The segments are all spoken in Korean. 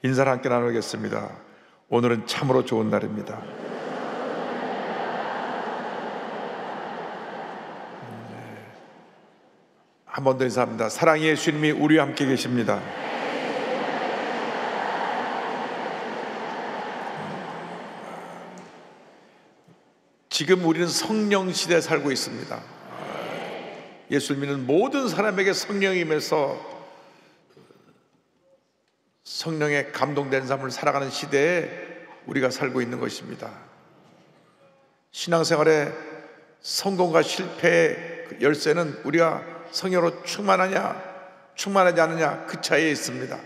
인사를 함께 나누겠습니다. 오늘은 참으로 좋은 날입니다. 한 번 더 인사합니다. 사랑의 예수님이 우리와 함께 계십니다. 지금 우리는 성령 시대에 살고 있습니다. 예수를 믿는 모든 사람에게 성령이 임해서 성령에 감동된 삶을 살아가는 시대에 우리가 살고 있는 것입니다. 신앙생활의 성공과 실패의 열쇠는 우리가 성령으로 충만하냐 충만하지 않느냐 그 차이에 있습니다.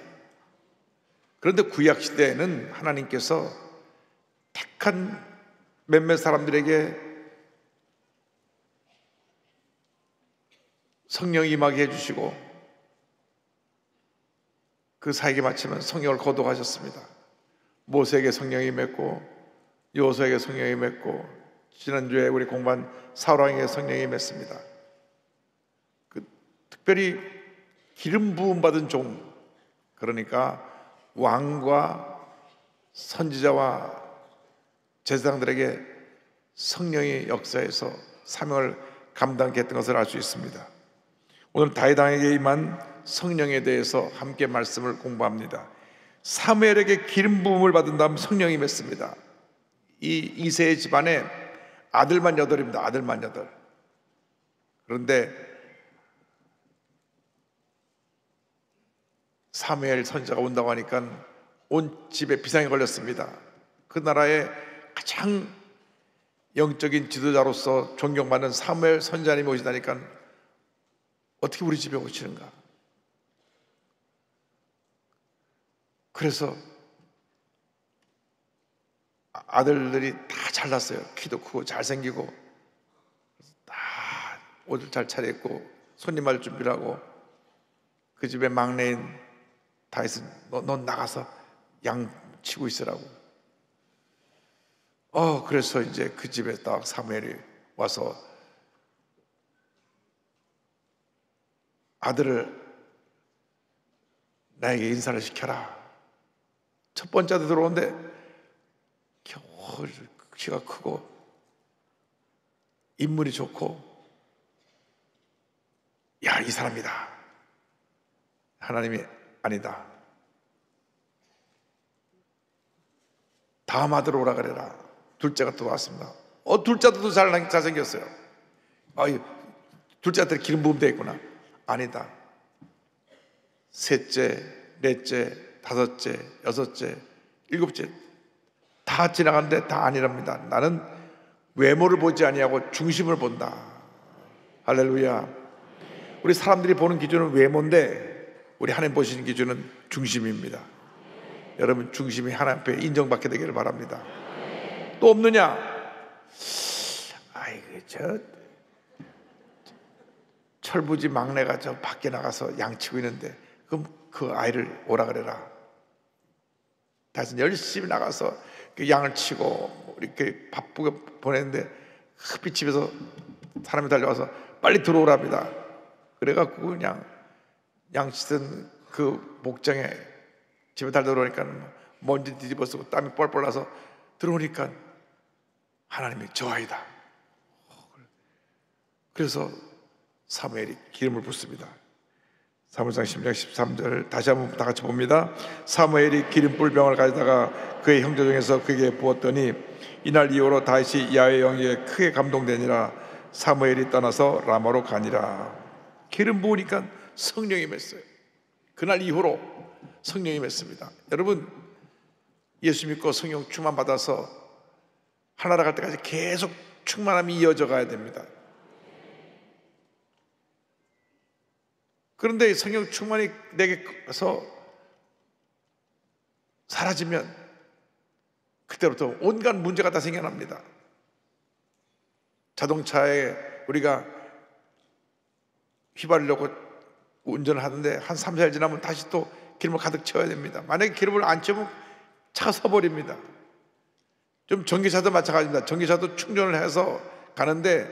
그런데 구약 시대에는 하나님께서 택한 몇몇 사람들에게 성령이 임하게 해주시고 그 사역에 마치면 성령을 거두가셨습니다. 모세에게 성령이 임했고 여호수아에게 성령이 임했고 지난주에 우리 공부한 사울왕에게 성령이 임했습니다. 특별히 기름 부음 받은 종, 그러니까 왕과 선지자와 제사장들에게 성령의 역사에서 사명을 감당하게 했던 것을 알 수 있습니다. 오늘 다윗 왕에게 임한 성령에 대해서 함께 말씀을 공부합니다. 사무엘에게 기름 부음을 받은 다음 성령이 임했습니다. 이 이새의 집안에 아들만 8입니다. 아들만 8. 그런데 사무엘 선지자가 온다고 하니까 온 집에 비상이 걸렸습니다. 그 나라의 가장 영적인 지도자로서 존경받는 사무엘 선지자님이 오시다니까 어떻게 우리 집에 오시는가? 그래서 아들들이 다 잘났어요. 키도 크고 잘생기고 다 옷을 잘 차려입고 손님 할 준비를 하고 그 집의 막내인 다윗은 넌 나가서 양 치고 있으라고. 그래서 이제 그 집에 딱 사무엘이 와서 아들을 나에게 인사를 시켜라. 첫 번째 아들 들어오는데 키가 크고 인물이 좋고 야, 이 사람이다. 하나님이 아니다. 다음 아들 오라 그래라. 둘째가 또 왔습니다. 둘째 아들도 잘생겼어요. 둘째 아들이 기름 부음 되어 있구나. 아니다. 셋째, 넷째, 다섯째, 여섯째, 일곱째 다 지나갔는데 다 아니랍니다. 나는 외모를 보지 아니하고 중심을 본다. 할렐루야. 우리 사람들이 보는 기준은 외모인데 우리 하나님 보시는 기준은 중심입니다. 여러분 중심이 하나님 앞에 인정받게 되기를 바랍니다. 또 없느냐? 저 철부지 막내가 저 밖에 나가서 양치고 있는데 그럼 그 아이를 오라 그래라. 다시 열심히 나가서 그 양을 치고 이렇게 바쁘게 보냈는데 햇빛 집에서 사람이 달려와서 빨리 들어오랍니다. 그래갖고 그냥 양치던 그 목장에 집에 달려오니까 먼지 뒤집어 쓰고 땀이 뻘뻘 나서 들어오니까 하나님이 저 아이다. 그래서 사무엘이 기름을 붓습니다. 사무엘상 10장 13절 다시 한번 다 같이 봅니다. 사무엘이 기름 뿔병을 가져다가 그의 형제 중에서 그에게 부었더니 이날 이후로 다윗이 야훼의 영에 크게 감동되니라. 사무엘이 떠나서 라마로 가니라. 기름 부으니까 성령이 임했어요. 그날 이후로 성령이 임했습니다. 여러분 예수 믿고 성령 충만 받아서 하나라 갈 때까지 계속 충만함이 이어져 가야 됩니다. 그런데 성령 충만이 내게서 사라지면 그때부터 온갖 문제가 다 생겨납니다. 자동차에 우리가 휘발유려고 운전을 하는데 한 3, 4일 지나면 다시 또 기름을 가득 채워야 됩니다. 만약에 기름을 안 채우면 차가 서버립니다. 좀 전기차도 마찬가지입니다. 전기차도 충전을 해서 가는데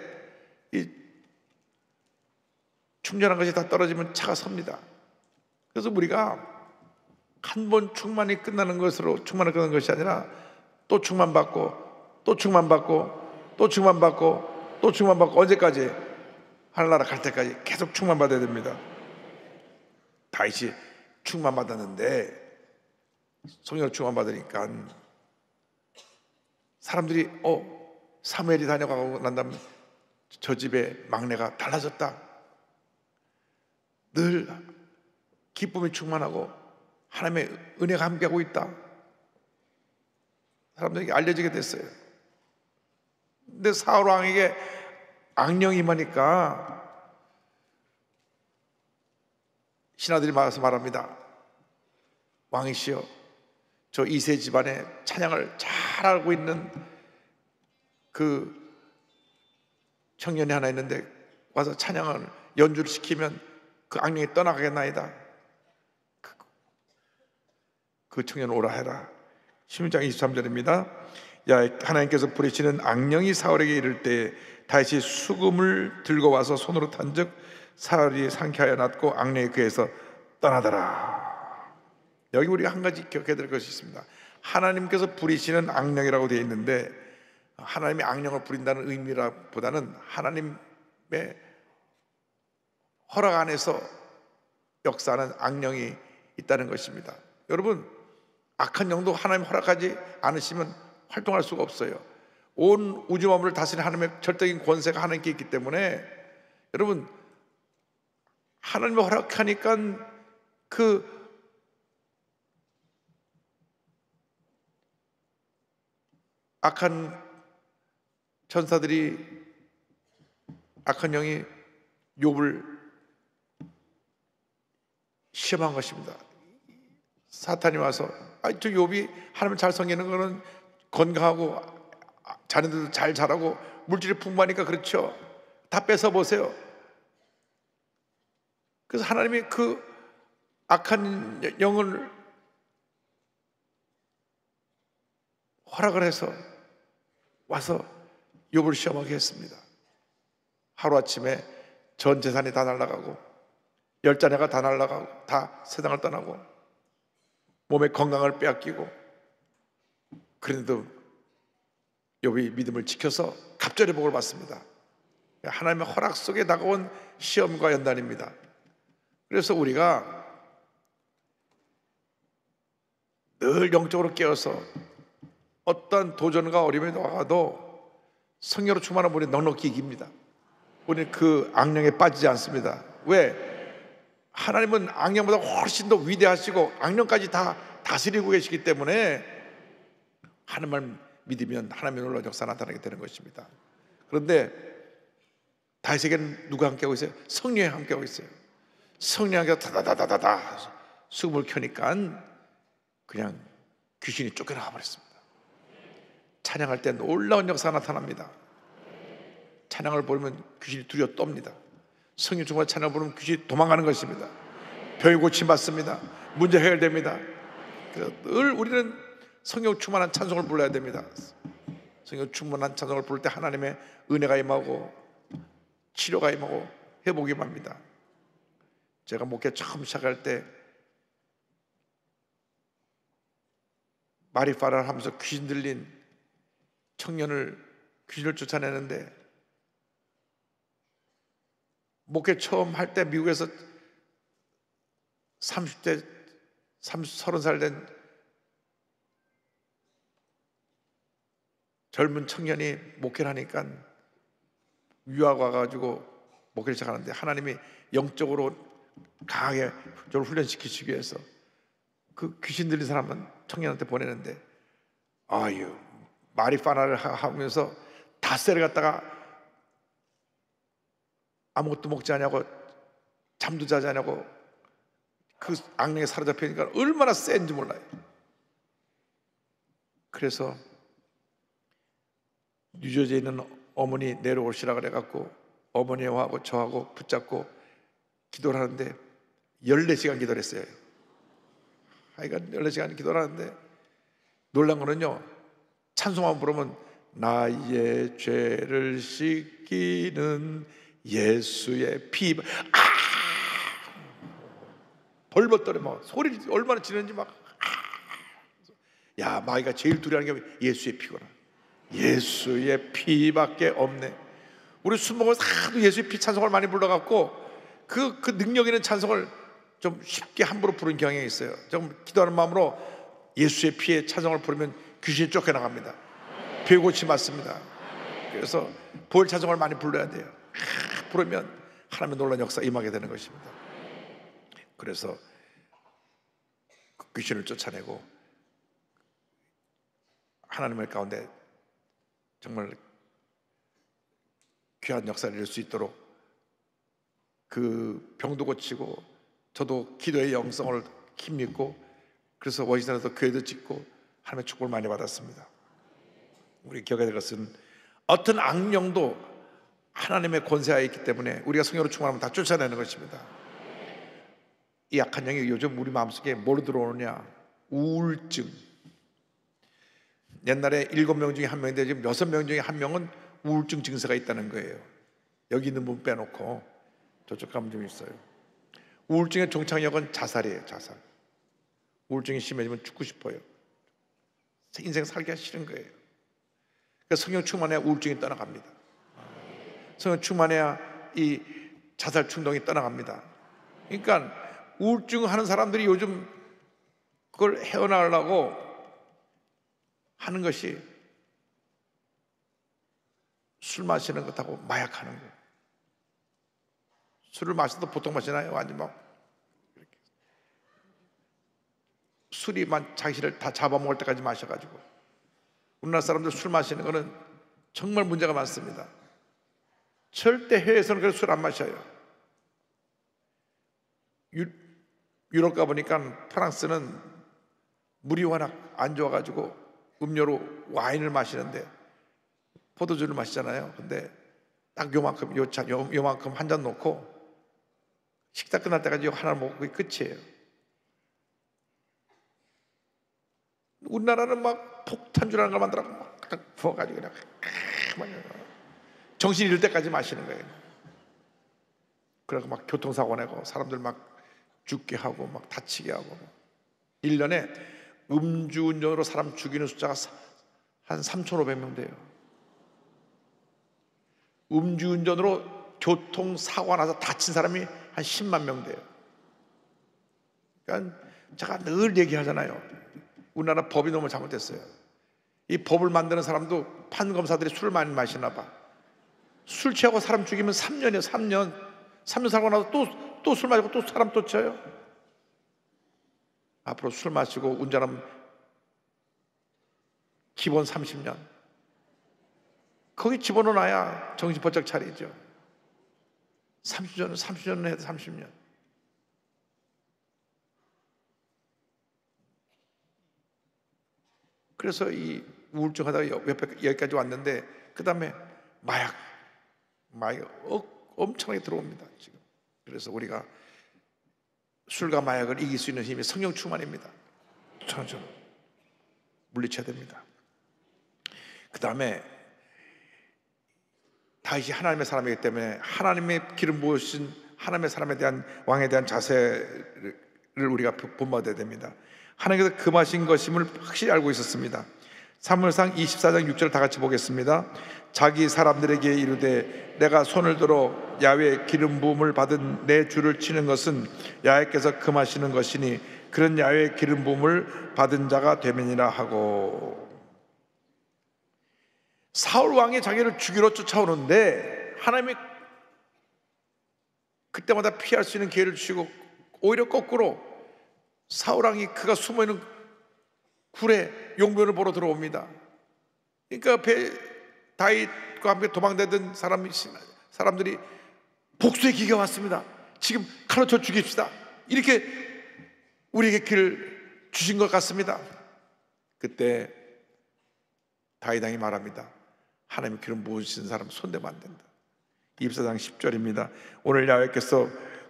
이 충전한 것이 다 떨어지면 차가 섭니다. 그래서 우리가 한 번 충만이 끝나는 것으로 충만을 끝나는 것이 아니라 또 충만받고 또 충만받고 또 충만받고 또 충만받고 언제까지? 하늘나라 갈 때까지 계속 충만받아야 됩니다. 다윗이 충만받았는데 성령으로 충만받으니까 사람들이 사무엘이 다녀가고 난 다음에 저 집의 막내가 달라졌다, 늘 기쁨이 충만하고 하나님의 은혜가 함께하고 있다, 사람들에게 알려지게 됐어요. 근데 사울 왕에게 악령이 임하니까 신하들이 와서 말합니다. 왕이시여, 저 이세 집안의 찬양을 잘 알고 있는 그 청년이 하나 있는데 와서 찬양을 연주를 시키면 그 악령이 떠나가겠나이다. 그 청년 오라 해라. 16장 23절입니다. 야, 하나님께서 부리시는 악령이 사울에게 이를 때 다윗이 수금을 들고 와서 손으로 탄즉 사울이 상쾌하여 낫고 악령이 그에서 떠나더라. 여기 우리가 한 가지 기억해야 될 것이 있습니다. 하나님께서 부리시는 악령이라고 되어 있는데 하나님이 악령을 부린다는 의미보다는 하나님의 허락 안에서 역사하는 악령이 있다는 것입니다. 여러분, 악한 영도 하나님 허락하지 않으시면 활동할 수가 없어요. 온 우주 만물을 다스리는 하나님의 절대적인 권세가 하나님께 있기 때문에 여러분, 하나님이 허락하니까 그 악한 천사들이, 악한 영이 욥을 시험한 것입니다. 사탄이 와서 저 욥이 하나님 잘 섬기는 거는 건강하고 자녀들도 잘 자라고 물질이 풍부하니까 그렇죠. 다 뺏어 보세요. 그래서 하나님이 그 악한 영을 허락을 해서 와서 욥을 시험하게 했습니다. 하루아침에 전 재산이 다 날아가고 열자녀가 다 날아가고 다 세상을 떠나고 몸의 건강을 빼앗기고, 그런데도 욥이 믿음을 지켜서 갑절의 복을 받습니다. 하나님의 허락 속에 다가온 시험과 연단입니다. 그래서 우리가 늘 영적으로 깨어서 어떠한 도전과 어려움이 와도 성령으로 충만한 분이 넉넉히 이깁니다. 우리는 그 악령에 빠지지 않습니다. 왜? 하나님은 악령보다 훨씬 더 위대하시고 악령까지 다 다스리고 계시기 때문에 하나님을 믿으면 하나님의 놀라운 역사 나타나게 되는 것입니다. 그런데 다윗에게는 누가 함께하고 있어요? 성령이 함께하고 있어요. 성령이 다다다다다다 수금을 켜니까 그냥 귀신이 쫓겨나가 버렸습니다. 찬양할 때 놀라운 역사가 나타납니다. 찬양을 부르면 귀신이 두려워 떱니다. 성령 충만한 찬양을 부르면 귀신이 도망가는 것입니다. 병이 고침받습니다. 문제 해결됩니다. 그래서 늘 우리는 성령 충만한 찬송을 불러야 됩니다. 성령 충만한 찬송을 부를 때 하나님의 은혜가 임하고 치료가 임하고 회복이 임합니다. 제가 목회 처음 시작할 때 마리파라를 하면서 귀신 들린 청년을 귀신을 쫓아내는데, 목회 처음 할 때 미국에서 30대 30살 된 젊은 청년이 목회를 하니까 유학 와가지고 목회를 시작하는데 하나님이 영적으로 강하게 저를 훈련시키시기 위해서 그 귀신 들린 사람은 청년한테 보내는데, 아유, 마리파나를 하면서 닷새를 갖다가 아무것도 먹지 않냐고 잠도 자지 않냐고 그 악령에 사로잡히니까 얼마나 센지 몰라요. 그래서 뉴저지에 있는 어머니 내려오시라 그래갖고 어머니하고 저하고 붙잡고 기도를 하는데 14시간 기도를 했어요. 하여간 14시간 기도를 하는데 놀란 거는요, 찬송만 부르면 나의 죄를 씻기는 예수의 피, 벌벌 떨어 막 소리 얼마나 지르는지 막. 야, 마귀가 제일 두려워하는 게 예수의 피구나. 예수의 피밖에 없네. 우리 술 먹으면서 하도 예수의 피 찬송을 많이 불러갖고 그 능력 있는 찬송을 좀 쉽게 함부로 부르는 경향이 있어요. 좀 기도하는 마음으로 예수의 피의 찬송을 부르면 귀신이 쫓겨나갑니다. 병고치 맞습니다. 그래서 보혈 찬송을 많이 불러야 돼요. 부르면 하나님의 놀라운 역사 임하게 되는 것입니다. 그래서 그 귀신을 쫓아내고 하나님의 가운데 정말 귀한 역사를 이룰 수 있도록 그 병도 고치고 저도 기도의 영성을 힘입고 그래서 워싱턴에서 교회도 짓고 하나님의 축복을 많이 받았습니다. 우리 기억해야 될 것은 어떤 악령도 하나님의 권세하에 있기 때문에 우리가 성령으로 충만하면 다 쫓아내는 것입니다. 이 악한 영이 요즘 우리 마음속에 뭐로 들어오느냐? 우울증. 옛날에 7명 중에 1명인데 지금 6명 중에 1명은 우울증 증세가 있다는 거예요. 여기 있는 분 빼놓고 저쪽 가면 좀 있어요. 우울증의 종착역은 자살이에요. 자살. 우울증이 심해지면 죽고 싶어요. 인생 살기가 싫은 거예요. 그러니까 성령 충만해야 우울증이 떠나갑니다. 성령 충만해야 이 자살 충동이 떠나갑니다. 그러니까 우울증 하는 사람들이 요즘 그걸 헤어나가려고 하는 것이 술 마시는 것하고 마약하는 거예요. 술을 마셔도 보통 마시나요? 완전 막 이렇게. 술이 자기를 다 잡아먹을 때까지 마셔가지고. 우리나라 사람들 술 마시는 거는 정말 문제가 많습니다. 절대 해외에서는 술 안 마셔요. 유럽 가보니까 프랑스는 물이 워낙 안 좋아가지고 음료로 와인을 마시는데 포도주를 마시잖아요. 근데 딱 요만큼 한 잔 놓고 식사 끝날 때까지 하나 먹고 그게 끝이에요. 우리나라는 막 폭탄주라는 걸 만들어 막 부어가지고 그냥 정신 잃을 때까지 마시는 거예요. 그래서 막 교통사고 내고 사람들 막 죽게 하고 막 다치게 하고 1년에 음주운전으로 사람 죽이는 숫자가 한 3,500명 돼요. 음주운전으로 교통사고가 나서 다친 사람이 한 10만 명 돼요. 그러니까 제가 늘 얘기하잖아요. 우리나라 법이 너무 잘못됐어요. 이 법을 만드는 사람도 판검사들이 술을 많이 마시나 봐. 술 취하고 사람 죽이면 3년이에요. 3년 살고 나서 또 술 마시고 또 사람 또 쳐요. 앞으로 술 마시고 운전하면 기본 30년. 거기 집어넣어놔야 정신 번쩍 차리죠. 30년은 해도 30년. 그래서 이 우울증 하다가 여기까지 왔는데 그 다음에 마약이 엄청나게 들어옵니다 지금. 그래서 우리가 술과 마약을 이길 수 있는 힘이 성령 충만입니다. 저는 물리쳐야 됩니다. 그 다음에 다윗이 하나님의 사람이기 때문에 하나님의 기름 부으신 하나님의 사람에 대한 왕에 대한 자세를 우리가 본받아야 됩니다. 하나님께서 금하신 것임을 확실히 알고 있었습니다. 사무엘상 24장 6절 다 같이 보겠습니다. 자기 사람들에게 이르되 내가 손을 들어 야훼의 기름 부음을 받은 내 주를 치는 것은 야훼께서 금하시는 것이니 그런 야훼의 기름 부음을 받은 자가 되면이라 하고. 사울 왕이 자기를 죽이러 쫓아오는데 하나님이 그때마다 피할 수 있는 기회를 주시고 오히려 거꾸로 사울 왕이 그가 숨어있는 굴에 용변을 보러 들어옵니다. 그러니까 다윗과 함께 도망다니던 사람들이 복수의 기회가 왔습니다. 지금 칼로 쳐 죽입시다. 이렇게 우리에게 길을 주신 것 같습니다. 그때 다윗 왕이 말합니다. 하나님의 기름 부으신 사람 손대면 안 된다. 24장 10절입니다. 오늘 야훼께서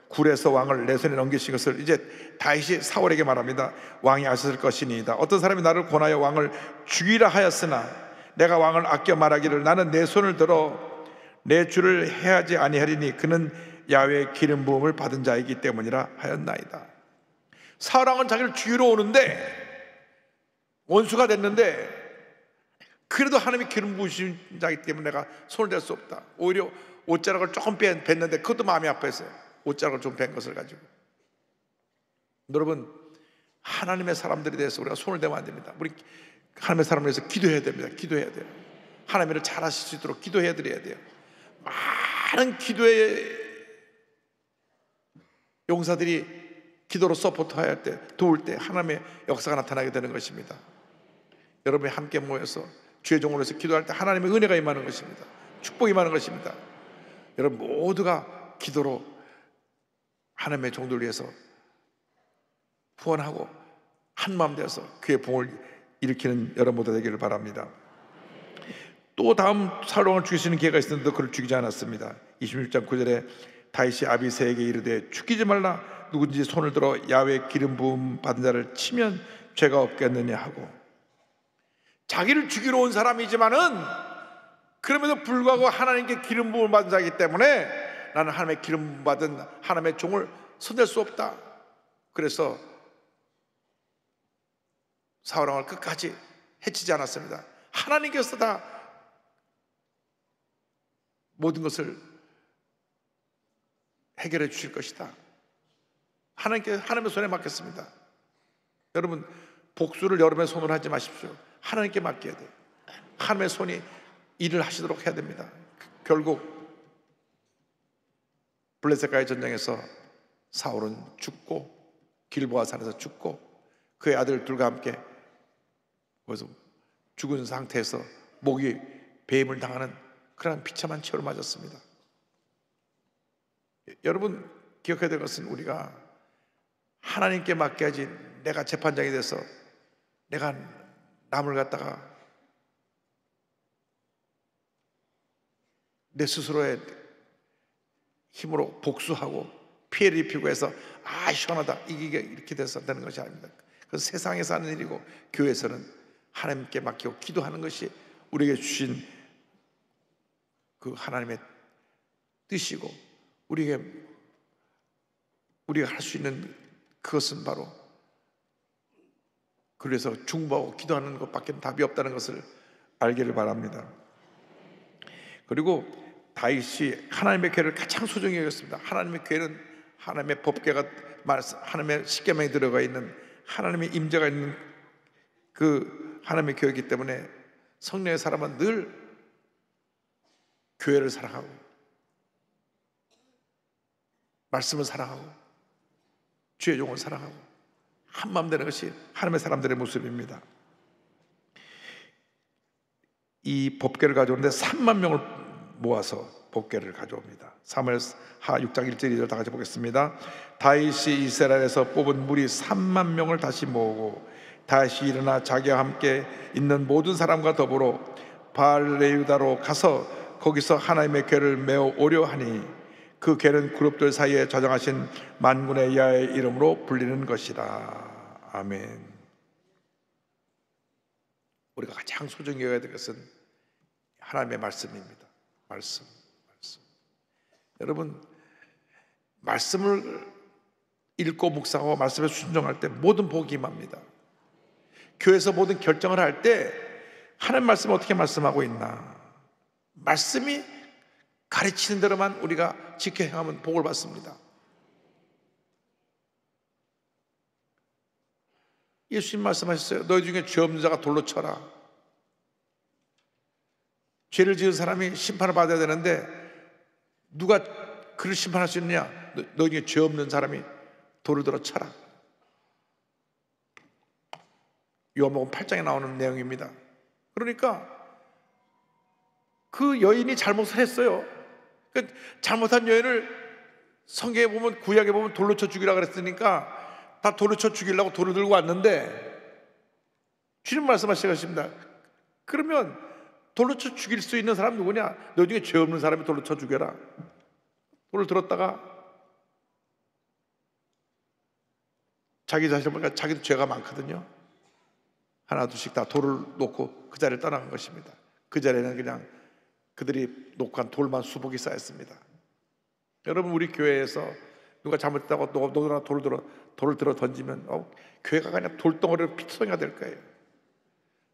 굴에서 왕을 내 손에 넘기신 것을 이제 다윗이 사울에게 말합니다. 왕이 아셨을 것이니이다. 어떤 사람이 나를 권하여 왕을 죽이라 하였으나 내가 왕을 아껴 말하기를 나는 내 손을 들어 내 주를 해하지 아니하리니 그는 야훼의 기름 부음을 받은 자이기 때문이라 하였나이다. 사울왕은 자기를 죽이러 오는데, 원수가 됐는데, 그래도 하나님이 기름 부으신 자이기 때문에 내가 손을 댈 수 없다. 오히려 옷자락을 조금 뺐는데 그것도 마음이 아파했어요. 옷자락을 좀 뺀 것을 가지고. 여러분, 하나님의 사람들에 대해서 우리가 손을 대면 안 됩니다. 우리 하나님의 사람을 위해서 기도해야 됩니다. 기도해야 돼요. 하나님을 잘 하실 수 있도록 기도해 드려야 돼요. 많은 기도의 용사들이 기도로 서포트할 때, 도울 때 하나님의 역사가 나타나게 되는 것입니다. 여러분이 함께 모여서 주의 종으로 해서 기도할 때 하나님의 은혜가 임하는 것입니다. 축복이 임하는 것입니다. 여러분 모두가 기도로 하나님의 종들을 위해서 후원하고 한마음 되어서 그의 봉을 일으키는 여러분 모두 되기를 바랍니다. 또 다음 사울왕을 죽일 수 있는 기회가 있었는데 그를 죽이지 않았습니다. 26장 9절에 다윗이 아비새에게 이르되 죽이지 말라. 누구든지 손을 들어 야훼 기름 부음 받은 자를 치면 죄가 없겠느냐 하고, 자기를 죽이러 온 사람이지만은 그럼에도 불구하고 하나님께 기름 부음을 받은 자이기 때문에 나는 하나님의 기름 부음 받은 하나님의 종을 손댈 수 없다. 그래서 사울왕을 끝까지 해치지 않았습니다. 하나님께서 다 모든 것을 해결해 주실 것이다. 하나님의 손에 맡겼습니다. 여러분, 복수를 여러분의 손으로 하지 마십시오. 하나님께 맡겨야 돼요. 하나님의 손이 일을 하시도록 해야 됩니다. 결국 블레셋과의 전쟁에서 사울은 죽고 길보아 산에서 죽고 그의 아들들과 함께 거기서 죽은 상태에서 목이 배임을 당하는 그런 비참한 최후를 맞았습니다. 여러분 기억해야 될 것은 우리가 하나님께 맡겨야지 내가 재판장이 돼서 내가 남을 갖다가 내 스스로의 힘으로 복수하고 피해를 입히고 해서 시원하다 이게 이렇게 돼서 되는 것이 아닙니다. 그건 세상에서 하는 일이고 교회에서는 하나님께 맡기고 기도하는 것이 우리에게 주신 그 하나님의 뜻이고 우리가 할 수 있는 그것은 바로 그래서 중보하고 기도하는 것밖에 답이 없다는 것을 알기를 바랍니다. 그리고 다윗이 하나님의 궤를 가장 소중히 여겼습니다. 하나님의 궤는 하나님의 법궤가 하나님의 십계명이 들어가 있는 하나님의 임재가 있는 그 하나님의 궤이기 때문에 성령의 사람은 늘 교회를 사랑하고 말씀을 사랑하고 주의 종을 사랑하고 한마음 되는 것이 하나님의 사람들의 모습입니다. 이 법궤를 가져오는데 3만 명을 모아서 법궤를 가져옵니다. 사무엘하 6장 1절 2절 다 같이 보겠습니다. 다윗이 이스라엘에서 뽑은 무리 3만 명을 다시 모으고 다윗이 일어나 자기와 함께 있는 모든 사람과 더불어 바알레유다로 가서 거기서 하나님의 궤를 메어 오려 하니 그 궤는 그룹들 사이에 저장하신 만군의 야의 이름으로 불리는 것이라. 아멘. 우리가 가장 소중히 여겨야 될 것은 하나님의 말씀입니다. 말씀. 여러분, 말씀을 읽고 묵상하고 말씀에 순종할 때 모든 복이 임합니다. 교회에서 모든 결정을 할 때 하나님 말씀을 어떻게 말씀하고 있나, 말씀이 가르치는 대로만 우리가 지켜 행하면 복을 받습니다. 예수님 말씀하셨어요. 너희 중에 죄 없는 자가 돌로 쳐라. 죄를 지은 사람이 심판을 받아야 되는데 누가 그를 심판할 수 있느냐? 너희 중에 죄 없는 사람이 돌을 들어 쳐라. 요한복음 8장에 나오는 내용입니다. 그러니까 그 여인이 잘못을 했어요. 그 잘못한 여인을 성경에 보면, 구약에 보면 돌로 쳐 죽이라 그랬으니까 다 돌로 쳐 죽이려고 돌을 들고 왔는데 주님 말씀하시겠습니다. 그러면 돌로 쳐 죽일 수 있는 사람 누구냐? 너 중에 죄 없는 사람이 돌로 쳐 죽여라. 돌을 들었다가 자기 자신을 보니까 자기도 죄가 많거든요. 하나 둘씩 다 돌을 놓고 그 자리를 떠나간 것입니다. 그 자리에는 그냥 그들이 놓고 한 돌만 수북이 쌓였습니다. 여러분, 우리 교회에서 누가 잘못했다고 너도나 돌을 들어 던지면 교회가 그냥 돌덩어리로 피투성이가 될 거예요.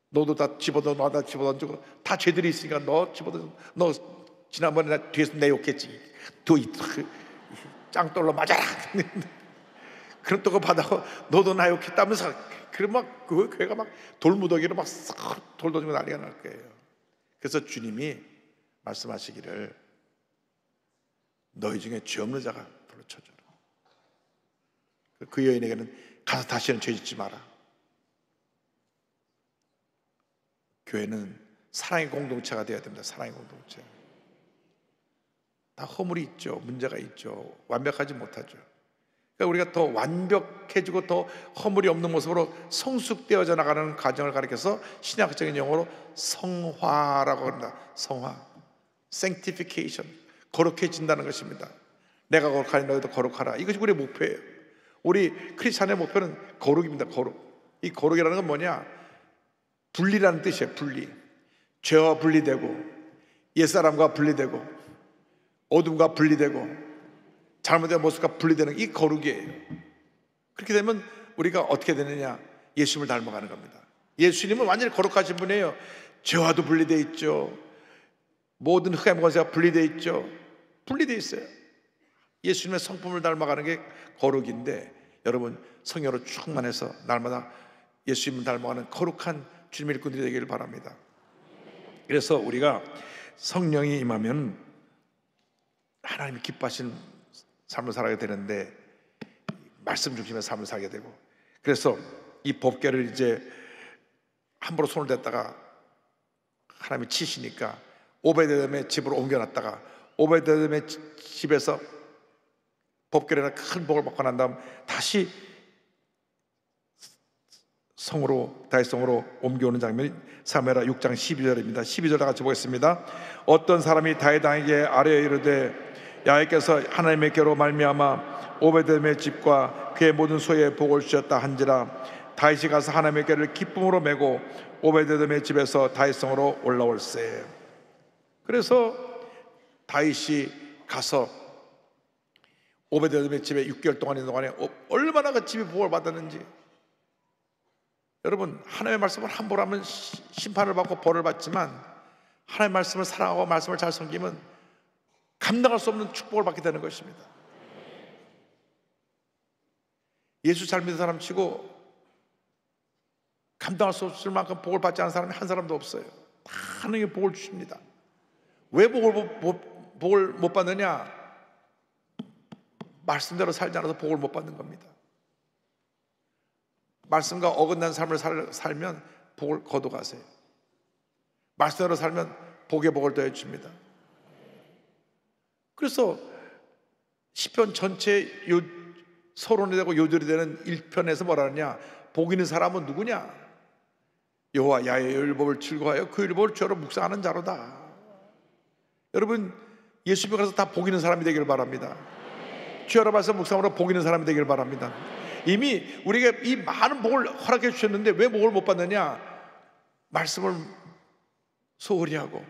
너도 다 집어넣어, 나 집어던지고 다 죄들이 있으니까 너 집어던져. 너 지난번에 나 뒤에서 내 욕했지. 짱돌로 맞아라. 그런 또 받아고 너도 나 욕했다면서. 그러면 막 그 교회가 막 돌무더기로 막 싹 돌 던지고 난리가 날 거예요. 그래서 주님이 말씀하시기를 너희 중에 죄 없는 자가 돌로 쳐주라. 그 여인에게는 가서 다시는 죄 짓지 마라. 교회는 사랑의 공동체가 되어야 됩니다. 사랑의 공동체. 다 허물이 있죠. 문제가 있죠. 완벽하지 못하죠. 그러니까 우리가 더 완벽해지고 더 허물이 없는 모습으로 성숙되어져 나가는 과정을 가리켜서 신학적인 용어로 성화라고 합니다. 성화, sanctification, 거룩해진다는 것입니다. 내가 거룩하니 너희도 거룩하라. 이것이 우리의 목표예요. 우리 크리스찬의 목표는 거룩입니다. 거룩. 이 거룩이라는 건 뭐냐? 분리라는 뜻이에요. 분리. 죄와 분리되고 옛사람과 분리되고 어둠과 분리되고 잘못된 모습과 분리되는 이 거룩이에요. 그렇게 되면 우리가 어떻게 되느냐? 예수님을 닮아가는 겁니다. 예수님은 완전히 거룩하신 분이에요. 죄와도 분리되어 있죠. 모든 흑암 권세가 분리되어 있죠. 분리되어 있어요. 예수님의 성품을 닮아가는 게 거룩인데, 여러분 성령으로 충만해서 날마다 예수님을 닮아가는 거룩한 주님의 일꾼들이 되기를 바랍니다. 그래서 우리가 성령이 임하면 하나님이 기뻐하신 삶을 살아야 되는데 말씀 중심의 삶을 살게 되고, 그래서 이 법궤를 이제 함부로 손을 댔다가 하나님이 치시니까 오베드에돔의 집으로 옮겨놨다가 오베드에돔의 집에서 법궤를 큰 복을 받고 난 다음 다시 성으로, 다윗 성으로 옮겨오는 장면이 사무엘하 6장 12절입니다. 12절 다 같이 보겠습니다. 어떤 사람이 다윗 왕에게 아뢰어 이르되 야훼께서 하나님께로 말미암아 오베드에돔의 집과 그의 모든 소유에 복을 주셨다 한지라 다윗이 가서 하나님의 궤를 기쁨으로 메고 오베드에돔의 집에서 다윗 성으로 올라올세. 그래서 다윗이 가서 오베드에돔의 집에 6개월 동안 있는 동안에 얼마나 그 집이 복을 받았는지. 여러분, 하나님의 말씀을 함부로 하면 심판을 받고 벌을 받지만 하나님의 말씀을 사랑하고 말씀을 잘 섬기면 감당할 수 없는 축복을 받게 되는 것입니다. 예수 잘 믿는 사람 치고 감당할 수 없을 만큼 복을 받지 않은 사람이 한 사람도 없어요. 다 하나님의 복을 주십니다. 왜 복을 못 받느냐? 말씀대로 살지 않아서 복을 못 받는 겁니다. 말씀과 어긋난 삶을 살면 복을 거둬가세요. 말씀대로 살면 복의 복을 더해 줍니다. 그래서 시편 전체 서론이 되고 요절이 되는 1편에서 뭐라 하느냐? 복 있는 사람은 누구냐? 여호와 야훼의 율법을 즐거워하여 그 율법을 죄로 묵상하는 자로다. 여러분, 예수님에 가서 다 복 있는 사람이 되기를 바랍니다. 죄로 봐서 묵상으로 복 있는 사람이 되기를 바랍니다. 이미 우리에게 이 많은 복을 허락해 주셨는데 왜 복을 못 받느냐? 말씀을 소홀히 하고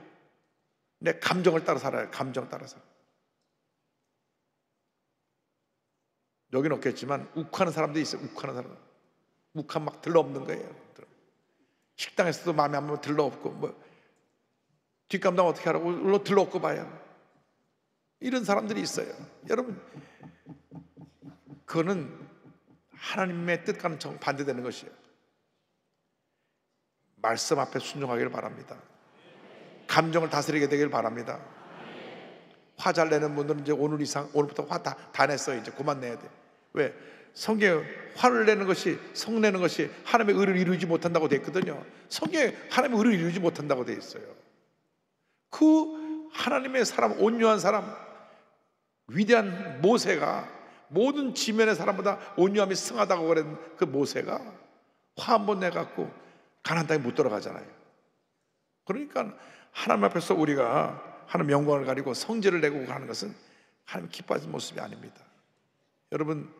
내 감정을 따라 살아요. 감정 따라서. 여기는 없겠지만 욱하는 사람들이 있어요. 욱하는 사람. 욱한 막 들러없는 거예요. 식당에서도 마음에 안 들면 들러없고, 뭐 뒷감당 어떻게 하라고 물론 들러없고 봐요. 이런 사람들이 있어요. 여러분, 그거는 하나님의 뜻과는 정반대되는 것이에요. 말씀 앞에 순종하기를 바랍니다. 감정을 다스리게 되길 바랍니다. 화 잘 내는 분들은 이제 오늘부터 화 다 냈어요. 이제 그만 내야 돼. 왜? 성경에 화를 내는 것이, 성내는 것이 하나님의 의를 이루지 못한다고 되어 있거든요. 성경에 하나님의 의를 이루지 못한다고 되어 있어요. 그 하나님의 사람, 온유한 사람, 위대한 모세가, 모든 지면의 사람보다 온유함이 승하다고 그랬던 그 모세가 화 한 번 내갖고 가나안 땅에 못 들어가잖아요. 그러니까 하나님 앞에서 우리가 하나님 영광을 가리고 성질을 내고 하는 것은 하나님 기뻐하는 모습이 아닙니다. 여러분,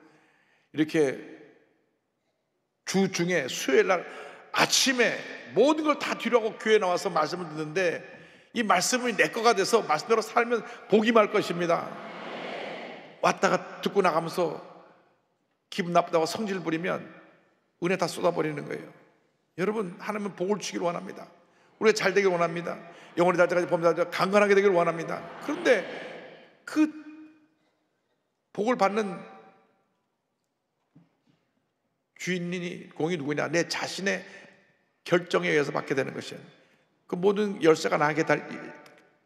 이렇게 주 중에 수요일 날 아침에 모든 걸 다 뒤로하고 교회에 나와서 말씀을 듣는데 이 말씀이 내 거가 돼서 말씀대로 살면 복이 말 것입니다. 왔다가 듣고 나가면서 기분 나쁘다고 성질 부리면 은혜 다 쏟아버리는 거예요. 여러분, 하나님은 복을 주기를 원합니다. 우리가 잘 되기를 원합니다. 영원히 달 때까지 범사에 강건하게 되기를 원합니다. 그런데 그 복을 받는 주인이 공이 누구냐? 내 자신의 결정에 의해서 받게 되는 것이에요. 그 모든 열쇠가 나에게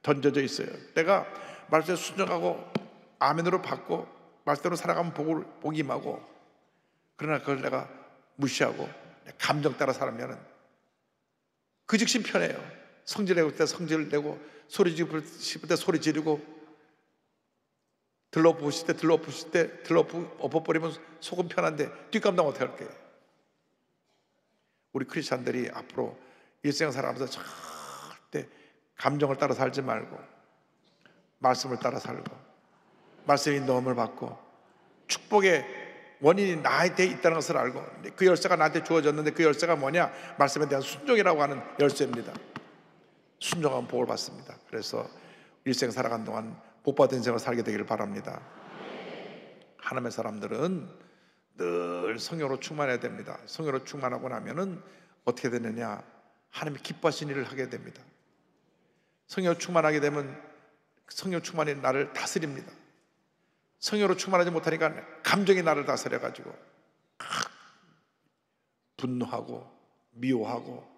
던져져 있어요. 내가 말씀에 순종하고 아멘으로 받고 말씀대로 살아가면 복이 임하고, 그러나 그걸 내가 무시하고 감정 따라 살면 그 즉시 편해요. 성질내고 때 성질내고, 소리 지르고 싶을 때 소리 지르고, 들러부으실 때 들러부으실 때 엎어버리면 속은 편한데 뒷감당 어떻게 할게요? 우리 크리스찬들이 앞으로 일생 살아가면서 절대 감정을 따라 살지 말고 말씀을 따라 살고, 말씀의 인도함을 받고, 축복의 원인이 나한테 있다는 것을 알고, 그 열쇠가 나한테 주어졌는데 그 열쇠가 뭐냐? 말씀에 대한 순종이라고 하는 열쇠입니다. 순종하면 복을 받습니다. 그래서 일생 살아간 동안 복받은 인생을 살게 되기를 바랍니다. 하나님의 사람들은 늘 성령으로 충만해야 됩니다. 성령으로 충만하고 나면은 어떻게 되느냐? 하나님이 기뻐하시는 일을 하게 됩니다. 성령으로 충만하게 되면 성령 충만이 나를 다스립니다. 성령으로 충만하지 못하니까 감정이 나를 다스려가지고 분노하고 미워하고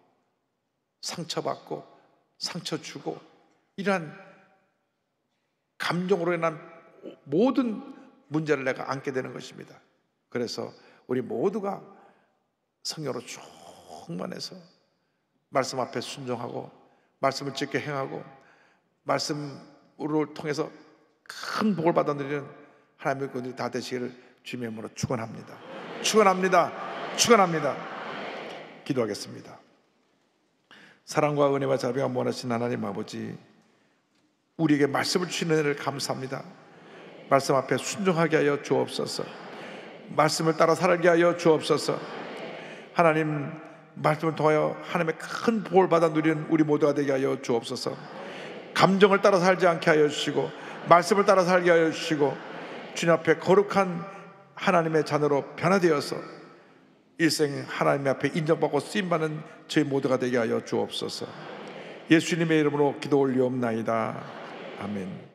상처받고 상처 주고, 이러한 감정으로 인한 모든 문제를 내가 안게 되는 것입니다. 그래서 우리 모두가 성령으로 충만해서 말씀 앞에 순종하고 말씀을 지켜 행하고 말씀으로 통해서 큰 복을 받아들이는 하나님의 군들이 다 되시기를 주님의 이름으로 축원합니다. 축원합니다. 축원합니다. 기도하겠습니다. 사랑과 은혜와 자비가 원하신 하나님 아버지, 우리에게 말씀을 주시는 은혜를 감사합니다. 말씀 앞에 순종하게 하여 주옵소서. 말씀을 따라 살게 하여 주옵소서. 하나님, 말씀을 통하여 하나님의 큰 복을 받아 누리는 우리 모두가 되게 하여 주옵소서. 감정을 따라 살지 않게 하여 주시고 말씀을 따라 살게 하여 주시고, 주님 앞에 거룩한 하나님의 자녀로 변화되어서 일생 하나님 앞에 인정받고 쓰임받는 저희 모두가 되게 하여 주옵소서. 예수님의 이름으로 기도 올리옵나이다. 아멘.